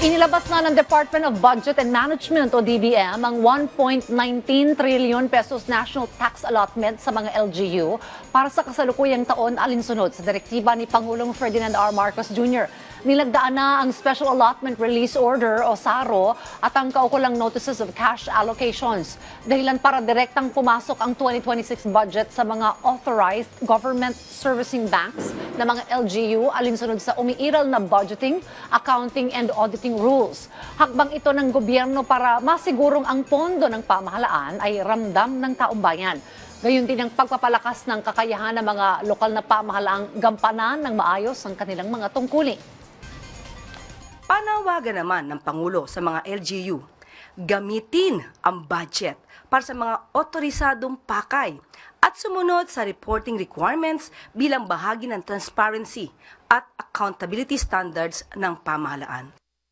Inilabas na ng Department of Budget and Management o DBM ang 1.19 trillion pesos national tax allotment sa mga LGU para sa kasalukuyang taon alinsunod sa direktiba ni Pangulong Ferdinand R. Marcos Jr. Nilagdaan na ang Special Allotment Release Order o SARO at ang kaukulang Notices of Cash Allocations. Dahilan para direktang pumasok ang 2026 budget sa mga authorized government servicing banks na mga LGU alinsunod sa umiiral na budgeting, accounting and auditing rules. Hakbang ito ng gobyerno para masigurong ang pondo ng pamahalaan ay ramdam ng taong bayan. Gayon din ang pagpapalakas ng kakayahan ng mga lokal na pamahalaang gampanan ng maayos ang kanilang mga tungkulin. Panawagan naman ng Pangulo sa mga LGU, gamitin ang budget para sa mga otorisadong pakay at sumunod sa reporting requirements bilang bahagi ng transparency at accountability standards ng pamahalaan.